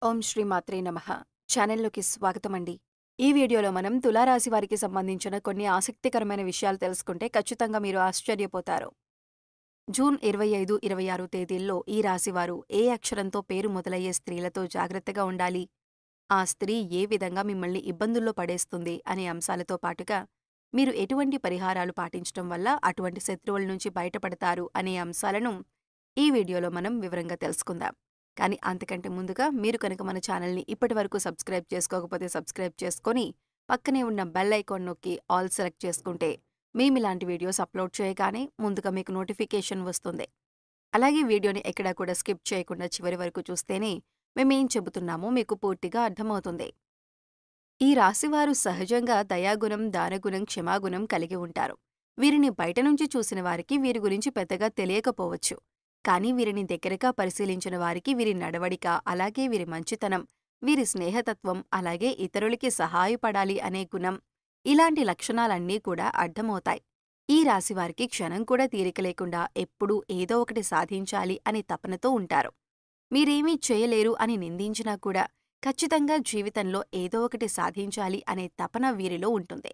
ఓం శ్రీ మాత్రే నమః. ఛానల్‌లోకి స్వాగతమండి. ఈ వీడియోలో మనం తులారాశి వారికి సంబంధించిన కొన్ని ఆసక్తికరమైన విషయాలు తెలుసుకుంటే ఖచ్చితంగా మీరు ఆశ్చర్యపోతారు. జూన్ 25, 26 తేదీల్లో ఈ రాశివారు ఏ అక్షరంతో పేరు మొదలయ్యే స్త్రీలతో జాగ్రత్తగా ఉండాలి, ఆ స్త్రీ ఏ విధంగా మిమ్మల్ని ఇబ్బందుల్లో పడేస్తుంది అనే అంశాలతో పాటుగా మీరు ఎటువంటి పరిహారాలు పాటించటం వల్ల అటువంటి శత్రువుల నుంచి బయటపడతారు అనే అంశాలను ఈ వీడియోలో మనం వివరంగా తెలుసుకుందాం. కానీ అంతకంటే ముందుగా మీరు కనుక మన ఛానల్‌ని ఇప్పటివరకు సబ్స్క్రైబ్ చేసుకోకపోతే సబ్స్క్రైబ్ చేసుకొని, పక్కనే ఉన్న బెల్ ఐకాన్ నొక్కి ఆల్ సెలెక్ట్ చేసుకుంటే, మేమిలాంటి వీడియోస్ అప్‌లోడ్ చేయగానే ముందుగా మీకు నోటిఫికేషన్ వస్తుంది. అలాగే వీడియోని ఎక్కడా కూడా స్కిప్ చేయకుండా చివరి వరకు చూస్తేనే మేమేం చెబుతున్నామో మీకు పూర్తిగా అర్థమవుతుంది. ఈ రాశివారు సహజంగా దయాగుణం, దానగుణం, క్షమాగుణం కలిగి ఉంటారు. వీరిని బయట నుంచి చూసిన వారికి వీరి గురించి పెద్దగా తెలియకపోవచ్చు. కానీ వీరిని దగ్గరగా పరిశీలించిన వారికి వీరి నడవడిక, అలాగే వీరి మంచితనం, వీరి స్నేహతత్వం, అలాగే ఇతరులకి సహాయపడాలి అనే గుణం, ఇలాంటి లక్షణాలన్నీ కూడా అర్థమవుతాయి. ఈ రాశివారికి క్షణం కూడా తీరిక లేకుండా ఎప్పుడూ ఏదో ఒకటి సాధించాలి అనే తపనతో ఉంటారు. మీరేమీ చేయలేరు అని నిందించినా కూడా ఖచ్చితంగా జీవితంలో ఏదో ఒకటి సాధించాలి అనే తపన వీరిలో ఉంటుంది.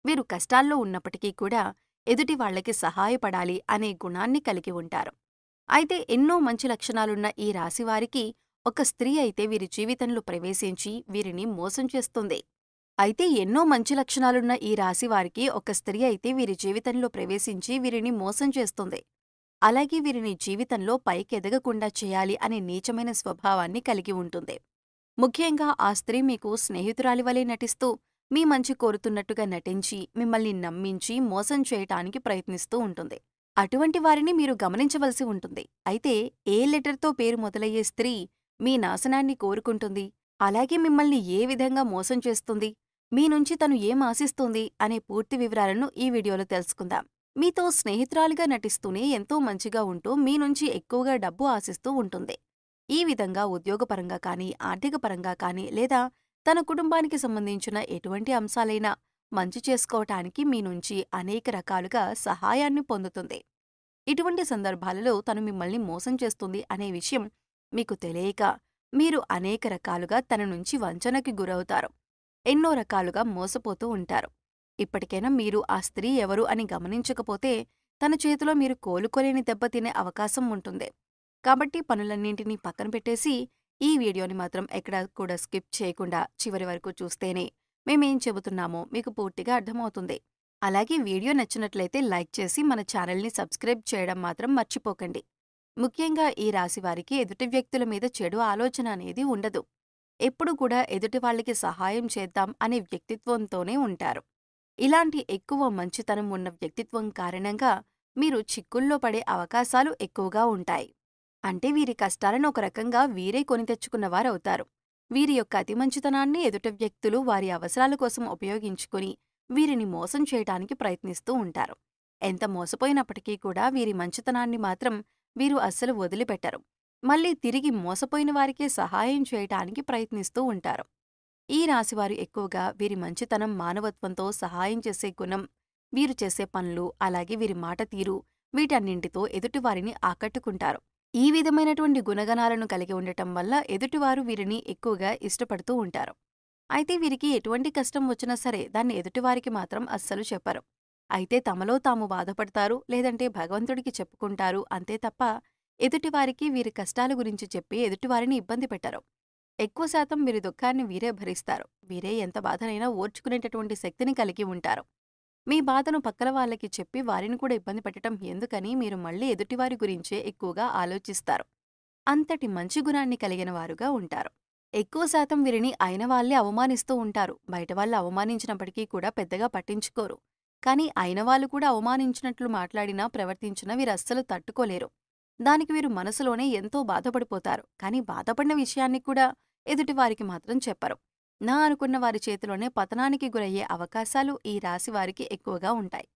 వీరు కష్టాల్లో ఉన్నప్పటికీ కూడా ఎదుటి వాళ్ళకి సహాయపడాలి అనే గుణాన్ని కలిగి ఉంటారు. అయితే ఎన్నో మంచి లక్షణాలున్న ఈ రాశివారికి ఒక స్త్రీ అయితే వీరి జీవితంలో ప్రవేశించి వీరిని మోసం చేస్తుంది. అయితే ఎన్నో మంచి లక్షణాలున్న ఈ రాశివారికి ఒక స్త్రీ అయితే వీరి జీవితంలో ప్రవేశించి వీరిని మోసం చేస్తుంది. అలాగే వీరిని జీవితంలో పైకెదగకుండా చేయాలి అనే నీచమైన స్వభావాన్ని కలిగి ఉంటుంది. ముఖ్యంగా ఆ స్త్రీ మీకు స్నేహితురాలి వలె నటిస్తూ, మీ మంచి కోరుతున్నట్టుగా నటించి, మిమ్మల్ని నమ్మించి మోసం చేయటానికి ప్రయత్నిస్తూ ఉంటుంది. అటువంటి వారిని మీరు గమనించవలసి ఉంటుంది. అయితే ఏ లెటర్‌తో పేరు మొదలయ్యే స్త్రీ మీ నాశనాన్ని కోరుకుంటుంది? అలాగే మిమ్మల్ని ఏ విధంగా మోసం చేస్తుంది? మీ నుంచి తను ఏం ఆశిస్తుంది అనే పూర్తి వివరాలను ఈ వీడియోలో తెలుసుకుందాం. మీతో స్నేహితురాలిగా నటిస్తూనే ఎంతో మంచిగా ఉంటూ మీ నుంచి ఎక్కువగా డబ్బు ఆశిస్తూ ఉంటుంది. ఈ విధంగా ఉద్యోగపరంగా కానీ, ఆర్థిక పరంగా కానీ, లేదా తన కుటుంబానికి సంబంధించిన ఎటువంటి అంశాలైనా మంచి చేసుకోవటానికి మీ నుంచి అనేక రకాలుగా సహాయాన్ని పొందుతుంది. ఇటువంటి సందర్భాలలో తను మిమ్మల్ని మోసం చేస్తుంది అనే విషయం మీకు తెలియక మీరు అనేక రకాలుగా తన నుంచి వంచనకి గురవుతారు. ఎన్నో రకాలుగా మోసపోతూ ఉంటారు. ఇప్పటికైనా మీరు ఆ స్త్రీ ఎవరు అని గమనించకపోతే తన చేతిలో మీరు కోలుకోలేని దెబ్బతినే అవకాశం ఉంటుంది. కాబట్టి పనులన్నింటినీ పక్కన పెట్టేసి ఈ వీడియోని మాత్రం ఎక్కడా కూడా స్కిప్ చేయకుండా చివరి వరకు చూస్తేనే మేమేం చెబుతున్నామో మీకు పూర్తిగా అర్థమవుతుంది. అలాగే వీడియో నచ్చినట్లయితే లైక్ చేసి మన ఛానల్ని సబ్స్క్రైబ్ చేయడం మాత్రం మర్చిపోకండి. ముఖ్యంగా ఈ రాశివారికి ఎదుటి వ్యక్తుల మీద చెడు ఆలోచన అనేది ఉండదు. ఎప్పుడు కూడా ఎదుటి వాళ్ళకి సహాయం చేద్దాం అనే వ్యక్తిత్వంతోనే ఉంటారు. ఇలాంటి ఎక్కువ మంచితనం ఉన్న వ్యక్తిత్వం కారణంగా మీరు చిక్కుల్లో పడే అవకాశాలు ఎక్కువగా ఉంటాయి. అంటే వీరి కష్టాలను ఒక రకంగా వీరే కొని తెచ్చుకున్నవారవుతారు. వీరి యొక్క అతి మంచితనాన్ని ఎదుటి వ్యక్తులు వారి అవసరాల కోసం ఉపయోగించుకుని వీరిని మోసం చేయటానికి ప్రయత్నిస్తూ ఉంటారు. ఎంత మోసపోయినప్పటికీ కూడా వీరి మంచితనాన్ని మాత్రం వీరు అస్సలు వదిలిపెట్టరు. మళ్ళీ తిరిగి మోసపోయిన వారికే సహాయం చేయటానికి ప్రయత్నిస్తూ ఉంటారు. ఈ రాశివారు ఎక్కువగా వీరి మంచితనం, మానవత్వంతో సహాయం చేసే గుణం, వీరు చేసే పనులు, అలాగే వీరి మాట తీరు, వీటన్నింటితో ఎదుటివారిని ఆకట్టుకుంటారు. ఈ విధమైనటువంటి గుణగణాలను కలిగి ఉండటం వల్ల ఎదుటివారు వీరిని ఎక్కువగా ఇష్టపడుతూ ఉంటారు. అయితే వీరికి ఎటువంటి కష్టం వచ్చినా సరే దాన్ని ఎదుటివారికి మాత్రం అస్సలు చెప్పరు. అయితే తమలో తాము బాధపడతారు, లేదంటే భగవంతుడికి చెప్పుకుంటారు అంతే తప్ప ఎదుటివారికి వీరి కష్టాల గురించి చెప్పి ఎదుటివారిని ఇబ్బంది పెట్టరు. ఎక్కువ శాతం వీరి దుఃఖాన్ని వీరే భరిస్తారు. వీరే ఎంత బాధనైనా ఓర్చుకునేటటువంటి శక్తిని కలిగి ఉంటారు. మీ బాధను పక్కల వాళ్ళకి చెప్పి వారిని కూడా ఇబ్బంది పెట్టడం ఎందుకని మీరు మళ్ళీ ఎదుటివారి గురించే ఎక్కువగా ఆలోచిస్తారు. అంతటి మంచి గుణాన్ని కలిగిన వారుగా ఉంటారు. ఎక్కువ శాతం వీరిని అయిన వాళ్ళే అవమానిస్తూ ఉంటారు. బయట వాళ్ళు అవమానించినప్పటికీ కూడా పెద్దగా పట్టించుకోరు. కానీ అయిన వాళ్ళు కూడా అవమానించినట్లు మాట్లాడినా, ప్రవర్తించినా వీరస్సలు తట్టుకోలేరు. దానికి వీరు మనసులోనే ఎంతో బాధపడిపోతారు. కానీ బాధపడిన విషయాన్ని కూడా ఎదుటివారికి మాత్రం చెప్పరు. నా అనుకున్న వారి చేతిలోనే పతనానికి గురయ్యే అవకాశాలు ఈ రాశివారికి ఎక్కువగా ఉంటాయి.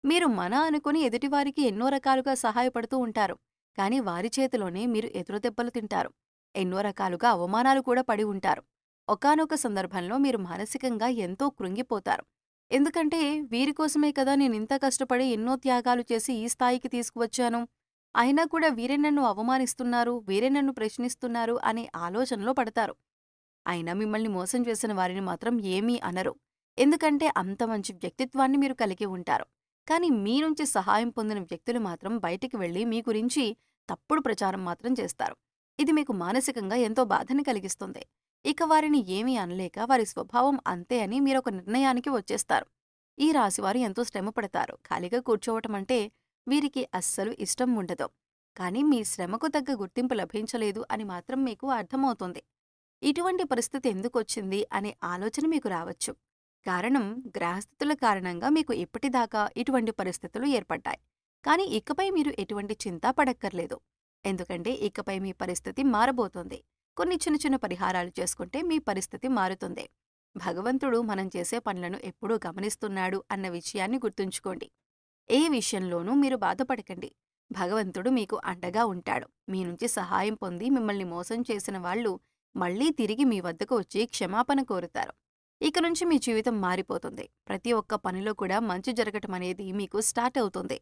మీరు మన అనుకుని ఎదుటివారికి ఎన్నో రకాలుగా సహాయపడుతూ ఉంటారు. కానీ వారి చేతిలోనే మీరు ఎదురుదెబ్బలు తింటారు. ఎన్నో రకాలుగా అవమానాలు కూడా పడి ఉంటారు. ఒకానొక సందర్భంలో మీరు మానసికంగా ఎంతో కృంగిపోతారు. ఎందుకంటే వీరి కోసమే కదా నేనింత కష్టపడి ఎన్నో త్యాగాలు చేసి ఈ స్థాయికి తీసుకువచ్చాను. అయినా కూడా వీరే నన్ను అవమానిస్తున్నారు, వీరే నన్ను ప్రశ్నిస్తున్నారు అనే ఆలోచనలో పడతారు. అయినా మిమ్మల్ని మోసం చేసిన వారిని మాత్రం ఏమీ అనరు. ఎందుకంటే అంత మంచి వ్యక్తిత్వాన్ని మీరు కలిగి ఉంటారు. కానీ మీ నుంచి సహాయం పొందిన వ్యక్తులు మాత్రం బయటికి వెళ్లి మీ గురించి తప్పుడు ప్రచారం మాత్రం చేస్తారు. ఇది మీకు మానసికంగా ఎంతో బాధని కలిగిస్తుంది. ఇక వారిని ఏమీ అనలేక వారి స్వభావం అంతే అని మీరొక నిర్ణయానికి వచ్చేస్తారు. ఈ రాశివారు ఎంతో శ్రమ పడతారు. ఖాళీగా కూర్చోవటం అంటే వీరికి అస్సలు ఇష్టం ఉండదు. కానీ మీ శ్రమకు తగ్గ గుర్తింపు లభించలేదు అని మాత్రం మీకు అర్థమవుతుంది. ఇటువంటి పరిస్థితి ఎందుకొచ్చింది అనే ఆలోచన మీకు రావచ్చు. కారణం గ్రహస్థితుల కారణంగా మీకు ఇప్పటిదాకా ఇటువంటి పరిస్థితులు ఏర్పడ్డాయి. కానీ ఇకపై మీరు ఎటువంటి చింతా పడక్కర్లేదు. ఎందుకంటే ఇకపై మీ పరిస్థితి మారబోతోంది. కొన్ని చిన్న చిన్న పరిహారాలు చేసుకుంటే మీ పరిస్థితి మారుతుంది. భగవంతుడు మనం చేసే పనులను ఎప్పుడూ గమనిస్తున్నాడు అన్న విషయాన్ని గుర్తుంచుకోండి. ఏ విషయంలోనూ మీరు బాధపడకండి. భగవంతుడు మీకు అండగా ఉంటాడు. మీ నుంచి సహాయం పొంది మిమ్మల్ని మోసం చేసిన వాళ్ళు మళ్లీ తిరిగి మీ వద్దకు వచ్చి క్షమాపణ కోరుతారు. ఇక నుంచి మీ జీవితం మారిపోతుంది. ప్రతి ఒక్క పనిలో కూడా మంచి జరగటం అనేది మీకు స్టార్ట్ అవుతుంది.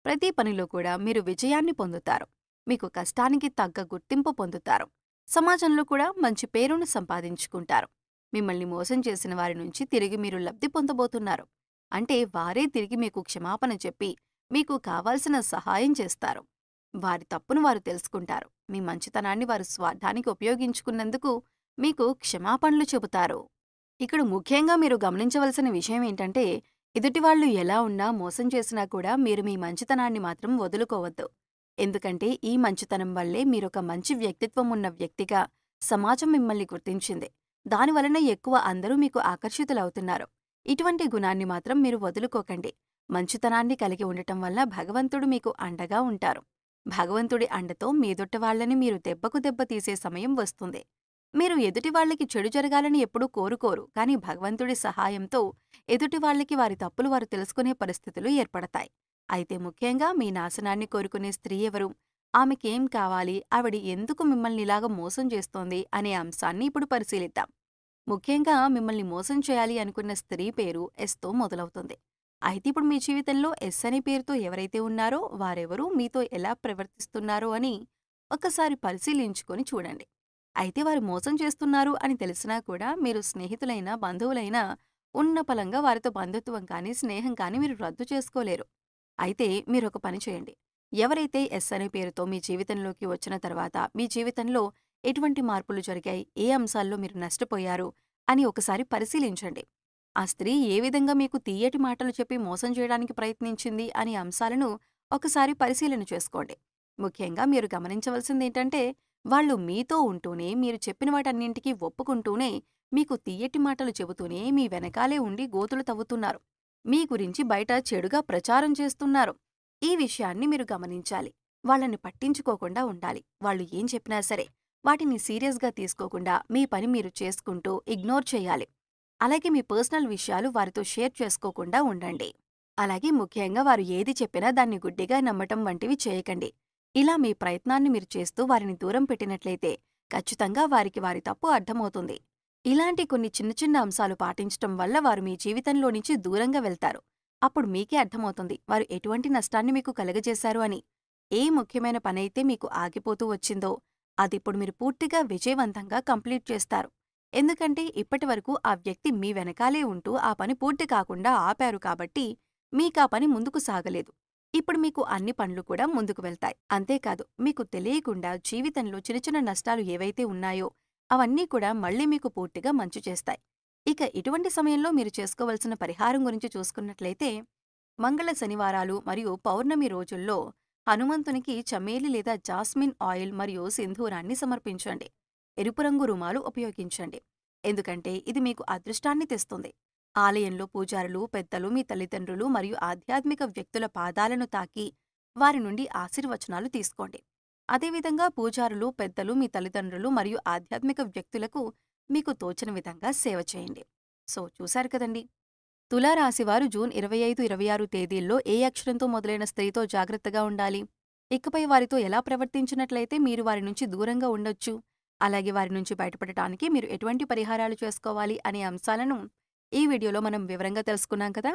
ప్రతి పనిలో కూడా మీరు విజయాన్ని పొందుతారు. మీకు కష్టానికి తగ్గ గుర్తింపు పొందుతారు. సమాజంలో కూడా మంచి పేరును సంపాదించుకుంటారు. మిమ్మల్ని మోసం చేసిన వారి నుంచి తిరిగి మీరు లబ్ధి పొందబోతున్నారు. అంటే వారే తిరిగి మీకు క్షమాపణ చెప్పి మీకు కావాల్సిన సహాయం చేస్తారు. వారి తప్పును వారు తెలుసుకుంటారు. మీ మంచితనాన్ని వారు స్వార్థానికి ఉపయోగించుకున్నందుకు మీకు క్షమాపణలు చెబుతారు. ఇక్కడ ముఖ్యంగా మీరు గమనించవలసిన విషయం ఏంటంటే, ఎదుటివాళ్లు ఎలా ఉన్నా మోసం చేసినా కూడా మీరు మీ మంచితనాన్ని మాత్రం వదులుకోవద్దు. ఎందుకంటే ఈ మంచితనం వల్లే మీరొక మంచి వ్యక్తిత్వం ఉన్న వ్యక్తిగా సమాజం మిమ్మల్ని గుర్తించింది. దానివలన ఎక్కువ అందరూ మీకు ఆకర్షితులవుతున్నారు. ఇటువంటి గుణాన్ని మాత్రం మీరు వదులుకోకండి. మంచితనాన్ని కలిగి ఉండటం వల్ల భగవంతుడు మీకు అండగా ఉంటారు. భగవంతుడి అండతో మీదొట్టవాళ్లని మీరు దెబ్బకు దెబ్బ తీసే సమయం వస్తుంది. మీరు ఎదుటివాళ్లకి చెడు జరగాలని ఎప్పుడూ కోరుకోరు. కానీ భగవంతుడి సహాయంతో ఎదుటివాళ్లకి వారి తప్పులు వారు తెలుసుకునే పరిస్థితులు ఏర్పడతాయి. అయితే ముఖ్యంగా మీ నాశనాన్ని కోరుకునే స్త్రీ ఎవరు? ఆమెకేం కావాలి? ఆవిడ ఎందుకు మిమ్మల్నిలాగా మోసం చేస్తోంది? అనే అంశాన్ని ఇప్పుడు పరిశీలిద్దాం. ముఖ్యంగా మిమ్మల్ని మోసం చేయాలి అనుకున్న స్త్రీ పేరు ఎస్తో మొదలవుతుంది. అయితే ఇప్పుడు మీ జీవితంలో ఎస్ అనే పేరుతో ఎవరైతే ఉన్నారో వారెవరూ, మీతో ఎలా ప్రవర్తిస్తున్నారో అని ఒక్కసారి పరిశీలించుకొని చూడండి. అయితే వారు మోసం చేస్తున్నారు అని తెలిసినా కూడా మీరు స్నేహితులైనా బంధువులైనా ఉన్న పలంగా వారితో బంధుత్వం కానీ స్నేహం కానీ మీరు రద్దు చేసుకోలేరు. అయితే మీరొక పని చేయండి. ఎవరైతే ఎస్ అనే పేరుతో మీ జీవితంలోకి వచ్చిన తర్వాత మీ జీవితంలో ఎటువంటి మార్పులు జరిగాయి, ఏ అంశాల్లో మీరు నష్టపోయారు అని ఒకసారి పరిశీలించండి. ఆ స్త్రీ ఏ విధంగా మీకు తీయటి మాటలు చెప్పి మోసం చేయడానికి ప్రయత్నించింది అనే అంశాలను ఒకసారి పరిశీలన చేసుకోండి. ముఖ్యంగా మీరు గమనించవలసిందేంటంటే, వాళ్ళు మీతో ఉంటూనే, మీరు చెప్పిన వాటన్నింటికీ ఒప్పుకుంటూనే, మీకు తీయటి మాటలు చెబుతూనే మీ వెనకాలే ఉండి గోతులు తవ్వుతున్నారు. మీ గురించి బయట చెడుగా ప్రచారం చేస్తున్నారు. ఈ విషయాన్ని మీరు గమనించాలి. వాళ్ళని పట్టించుకోకుండా ఉండాలి. వాళ్ళు ఏం చెప్పినా సరే వాటిని సీరియస్గా తీసుకోకుండా మీ పని మీరు చేసుకుంటూ ఇగ్నోర్ చేయాలి. అలాగే మీ పర్సనల్ విషయాలు వారితో షేర్ చేసుకోకుండా ఉండండి. అలాగే ముఖ్యంగా వారు ఏది చెప్పినా దాన్ని గుడ్డిగా నమ్మటం వంటివి చేయకండి. ఇలా మీ ప్రయత్నాన్ని మీరు చేస్తూ వారిని దూరం పెట్టినట్లయితే ఖచ్చితంగా వారికి వారి తప్పు అర్థమవుతుంది. ఇలాంటి కొన్ని చిన్న చిన్న అంశాలు పాటించటం వల్ల వారు మీ జీవితంలో నుంచి దూరంగా వెళ్తారు. అప్పుడు మీకే అర్థమవుతుంది వారు ఎటువంటి నష్టాన్ని మీకు కలుగజేశారు అని. ఏ ముఖ్యమైన పనైతే మీకు ఆగిపోతూ వచ్చిందో అదిప్పుడు మీరు పూర్తిగా విజయవంతంగా కంప్లీట్ చేస్తారు. ఎందుకంటే ఇప్పటివరకు ఆ వ్యక్తి మీ వెనకాలే ఉంటూ ఆ పని పూర్తి కాకుండా ఆపారు కాబట్టి మీకా పని ముందుకు సాగలేదు. ఇప్పుడు మీకు అన్ని పనులు కూడా ముందుకు వెళ్తాయి. అంతేకాదు మీకు తెలియకుండా జీవితంలో చిన్న చిన్న నష్టాలు ఏవైతే ఉన్నాయో అవన్నీ కూడా మళ్లీ మీకు పూర్తిగా మంచి చేస్తాయి. ఇక ఇటువంటి సమయంలో మీరు చేసుకోవలసిన పరిహారం గురించి చూసుకున్నట్లయితే, మంగళ శనివారాలు మరియు పౌర్ణమి రోజుల్లో హనుమంతునికి చమేలి లేదా జాస్మిన్ ఆయిల్ మరియు సింధూరాన్ని సమర్పించండి. ఎరుపు రంగు రుమాలు ఉపయోగించండి. ఎందుకంటే ఇది మీకు అదృష్టాన్ని తెస్తుంది. ఆలయంలో పూజారులు, పెద్దలు, మీ తల్లిదండ్రులు మరియు ఆధ్యాత్మిక వ్యక్తుల పాదాలను తాకి వారి నుండి ఆశీర్వచనాలు తీసుకోండి. అదేవిధంగా పూజారులు, పెద్దలు, మీ తల్లిదండ్రులు మరియు ఆధ్యాత్మిక వ్యక్తులకు మీకు తోచిన విధంగా సేవ చేయండి. సో చూశారు కదండి. తులారాశివారు జూన్ 25-26 తేదీల్లో ఏ అక్షరంతో మొదలైన స్త్రీతో జాగ్రత్తగా ఉండాలి, ఇకపై వారితో ఎలా ప్రవర్తించినట్లయితే మీరు వారి నుంచి దూరంగా ఉండొచ్చు, అలాగే వారి నుంచి బయటపడటానికి మీరు ఎటువంటి పరిహారాలు చేసుకోవాలి అనే అంశాలను ఈ వీడియోలో మనం వివరంగా తెలుసుకున్నాం కదా.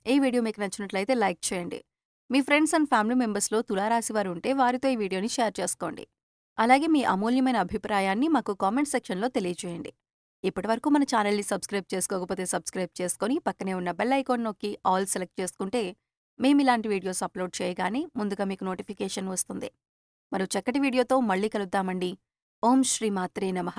ఈ వీడియో మీకు నచ్చినట్లయితే లైక్ చేయండి. మీ ఫ్రెండ్స్ అండ్ ఫ్యామిలీ మెంబర్స్లో తులారాశివారు ఉంటే వారితో ఈ వీడియోని షేర్ చేసుకోండి. అలాగే మీ అమూల్యమైన అభిప్రాయాన్ని మాకు కామెంట్ సెక్షన్లో తెలియజేయండి. ఇప్పటివరకు మన ఛానల్‌ని సబ్స్క్రైబ్ చేసుకోకపోతే సబ్స్క్రైబ్ చేసుకొని, పక్కనే ఉన్న బెల్ ఐకాన్ నొక్కి ఆల్ సెలెక్ట్ చేసుకుంటే, మేమిలాంటి వీడియోస్ అప్‌లోడ్ చేయగానే ముందుగా మీకు నోటిఫికేషన్ వస్తుంది. మరో చక్కటి వీడియోతో మళ్ళీ కలుద్దామండి. ఓం శ్రీ మాత్రే నమః.